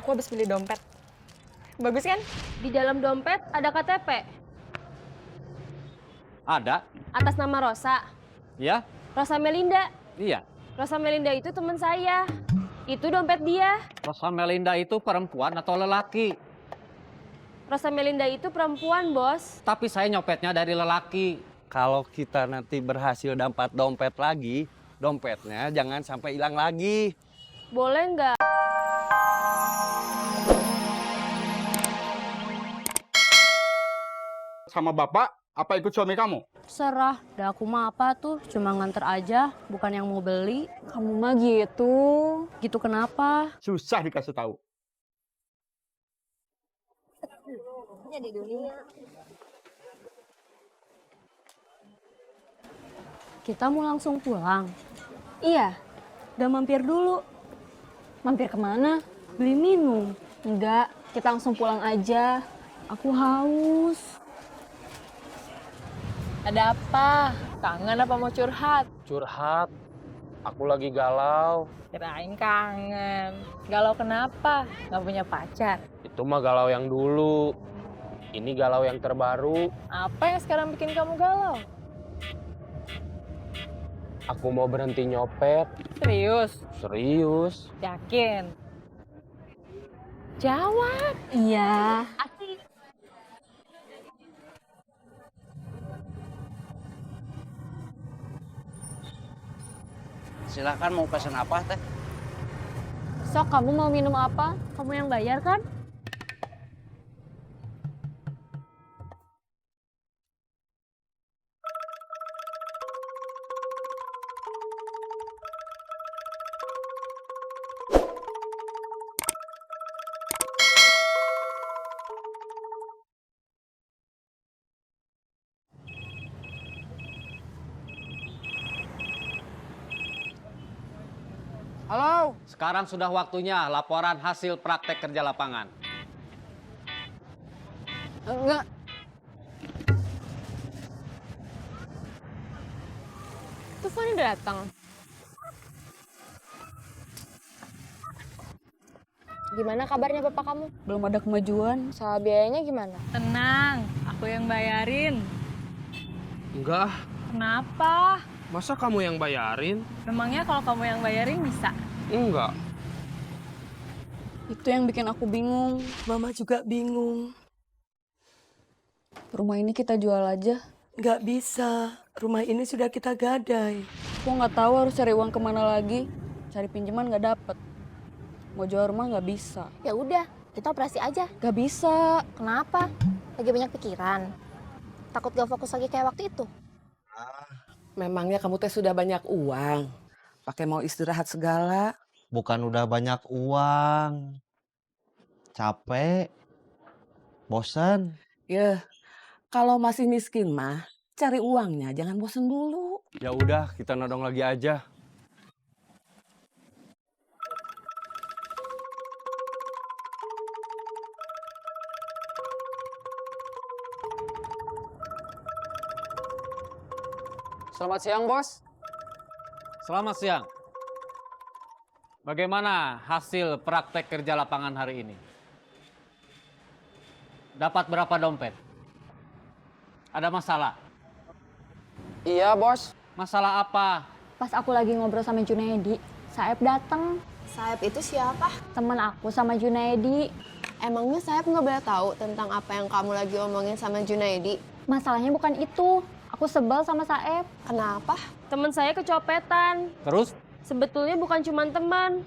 Aku habis beli dompet. Bagus kan? Di dalam dompet ada KTP. Ada? Atas nama Rosa. Ya? Rosa Melinda. Iya. Rosa Melinda itu teman saya. Itu dompet dia. Rosa Melinda itu perempuan atau lelaki? Rosa Melinda itu perempuan, Bos. Tapi saya nyopetnya dari lelaki. Kalau kita nanti berhasil dapat dompet lagi, dompetnya jangan sampai hilang lagi. Boleh nggak? Sama bapak, apa ikut suami kamu? Serah, dah aku mah apa tuh, cuma nganter aja, bukan yang mau beli. Kamu mah gitu. Gitu kenapa? Susah dikasih tahu. Kita mau langsung pulang. Iya, Udah mampir dulu, mampir kemana? beli minum. Enggak, kita langsung pulang aja. Aku haus. Ada apa? Kangen apa mau curhat? Curhat, aku lagi galau. Kirain kangen. Galau kenapa? Nggak punya pacar? Itu mah galau yang dulu. Ini galau yang terbaru. Apa yang sekarang bikin kamu galau? Aku mau berhenti nyopet. Serius? Serius. Yakin? Jawab. Iya. Silakan mau pesan apa teh? Sok, kamu mau minum apa? Kamu yang bayar kan? Halo. Sekarang sudah waktunya laporan hasil praktek kerja lapangan. Enggak. Tuh Fanny datang. Gimana kabarnya bapak kamu? Belum ada kemajuan. Soal biayanya gimana? Tenang, aku yang bayarin. Enggak, Kenapa? masa kamu yang bayarin? Memangnya kalau kamu yang bayarin bisa? Enggak. Itu yang bikin aku bingung. Mama juga bingung. Rumah ini kita jual aja. Nggak bisa. Rumah ini sudah kita gadai. Aku nggak tahu harus cari uang kemana lagi. Cari pinjaman nggak dapet. Mau jual rumah nggak bisa. Ya udah, kita operasi aja. Nggak bisa. Kenapa? Lagi banyak pikiran. Takut gak fokus lagi kayak waktu itu. Memangnya kamu teh sudah banyak uang. Pakai mau istirahat segala. Bukan udah banyak uang. Capek. Bosan. Ya, kalau masih miskin mah, cari uangnya jangan bosen dulu. Ya udah, kita nodong lagi aja. Selamat siang, Bos. Selamat siang. Bagaimana hasil praktek kerja lapangan hari ini? Dapat berapa dompet? Ada masalah? Iya, Bos. Masalah apa? Pas aku lagi ngobrol sama Junaedi, Saeb datang. Saeb itu siapa? Temen aku sama Junaedi. Emangnya Saeb nggak boleh tahu tentang apa yang kamu lagi omongin sama Junaedi? Masalahnya bukan itu. Aku sebel sama Saeb. Kenapa? Temen saya kecopetan. Terus? Sebetulnya bukan cuma teman,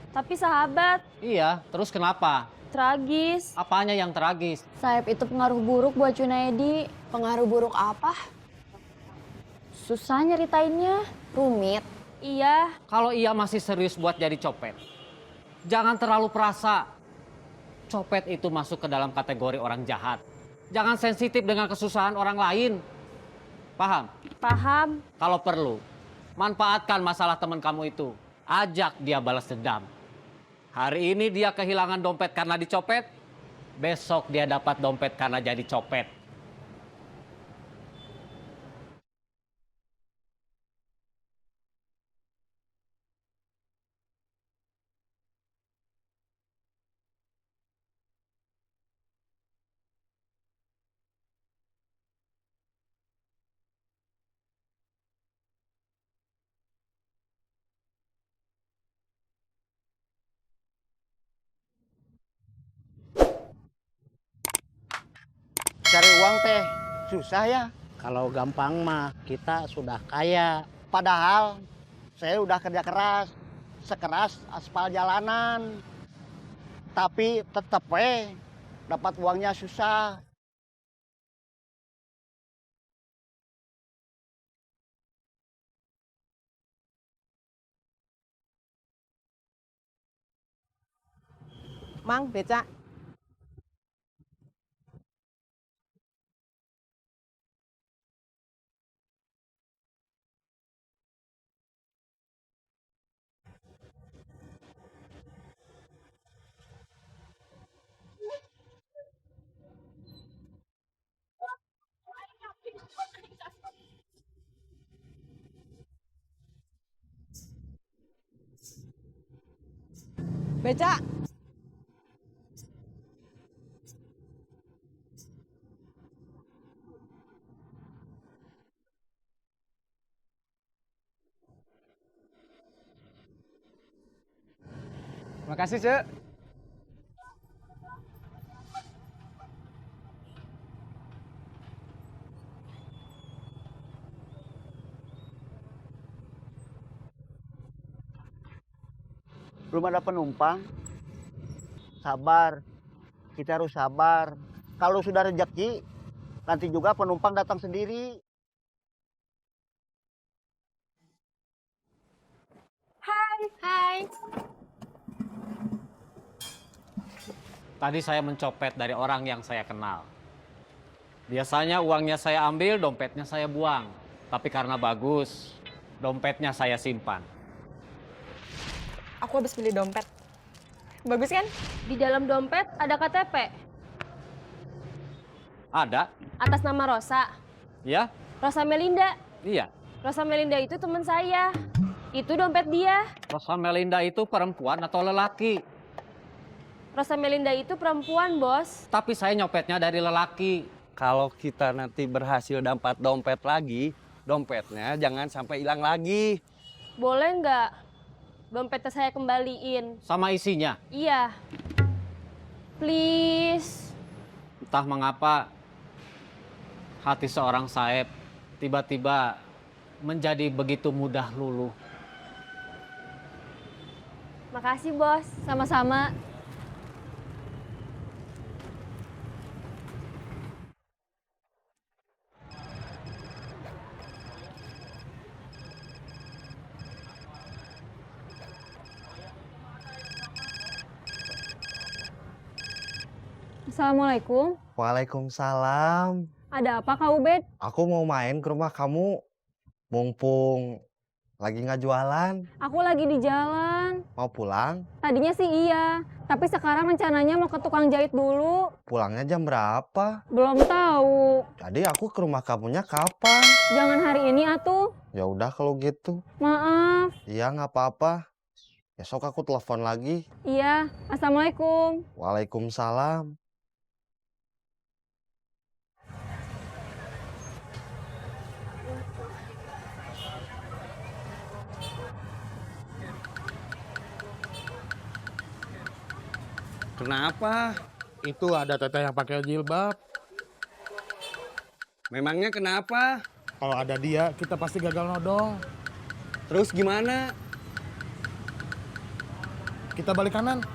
tapi sahabat. Iya, terus kenapa? Tragis. Apanya yang tragis? Saeb itu pengaruh buruk buat Junaedi. Pengaruh buruk apa? Susah nyeritainnya. Rumit. Iya. Kalau ia masih serius buat jadi copet, jangan terlalu perasa. Copet itu masuk ke dalam kategori orang jahat. Jangan sensitif dengan kesusahan orang lain. Paham? Paham. Kalau perlu, manfaatkan masalah teman kamu itu. Ajak dia balas dendam. Hari ini dia kehilangan dompet karena dicopet. Besok dia dapat dompet karena jadi copet. uang teh susah ya. Kalau gampang mah kita sudah kaya. Padahal saya udah kerja keras, sekeras aspal jalanan. Tapi tetep dapat uangnya susah. Mang, beca. Beca. Makasih, Cek. Belum ada penumpang. Sabar. Kita harus sabar. Kalau sudah rezeki, nanti juga penumpang datang sendiri. Hai. Tadi saya mencopet dari orang yang saya kenal. Biasanya uangnya saya ambil, dompetnya saya buang. Tapi karena bagus, dompetnya saya simpan. Aku habis beli dompet. Bagus kan? Di dalam dompet ada KTP. Ada? Atas nama Rosa. Ya? Rosa Melinda. Iya. Rosa Melinda itu teman saya. Itu dompet dia. Rosa Melinda itu perempuan atau lelaki? Rosa Melinda itu perempuan, Bos. Tapi saya nyopetnya dari lelaki. Kalau kita nanti berhasil dapat dompet lagi, dompetnya jangan sampai hilang lagi. Boleh nggak dompetnya saya kembaliin? Sama isinya? Iya. Please. Entah mengapa hati seorang Saeb tiba-tiba menjadi begitu mudah luluh. Makasih, Bos. Sama-sama. Assalamualaikum. Waalaikumsalam. Ada apa Kak Ubed? Aku mau main ke rumah kamu. Mumpung lagi nggak jualan. Aku lagi di jalan. Mau pulang? Tadinya sih iya, tapi sekarang rencananya mau ke tukang jahit dulu. Pulangnya jam berapa? Belum tahu. Jadi aku ke rumah kamunya kapan? Jangan hari ini atuh. Ya udah kalau gitu. Maaf. Iya nggak apa-apa. Besok aku telepon lagi. Iya. Assalamualaikum. Waalaikumsalam. Kenapa? Itu ada teteh yang pakai jilbab. Memangnya kenapa? Kalau ada dia, kita pasti gagal nodong. Terus gimana? Kita balik kanan.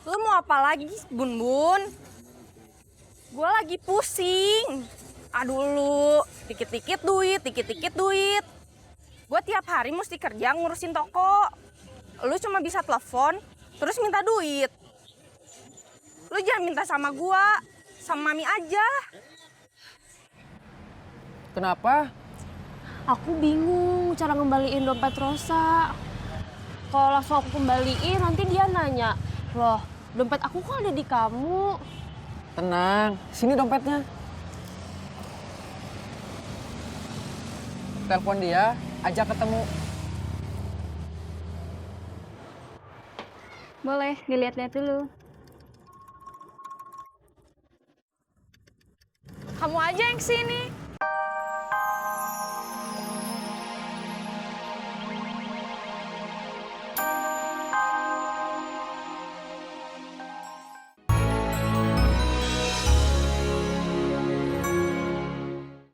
Lu mau apa lagi, Bun Bun? Gue lagi pusing. Aduh lu, dikit-dikit duit. Gue tiap hari mesti kerja ngurusin toko. Lu cuma bisa telepon, terus minta duit. Lu jangan minta sama gua, sama Mami aja. Kenapa? Aku bingung cara ngembaliin dompet Rosa. Kalau langsung aku kembaliin, nanti dia nanya, loh, dompet aku kok ada di kamu? Tenang, sini dompetnya. Telepon dia, ajak ketemu. Boleh, dilihat-lihat dulu. Kamu aja yang kesini.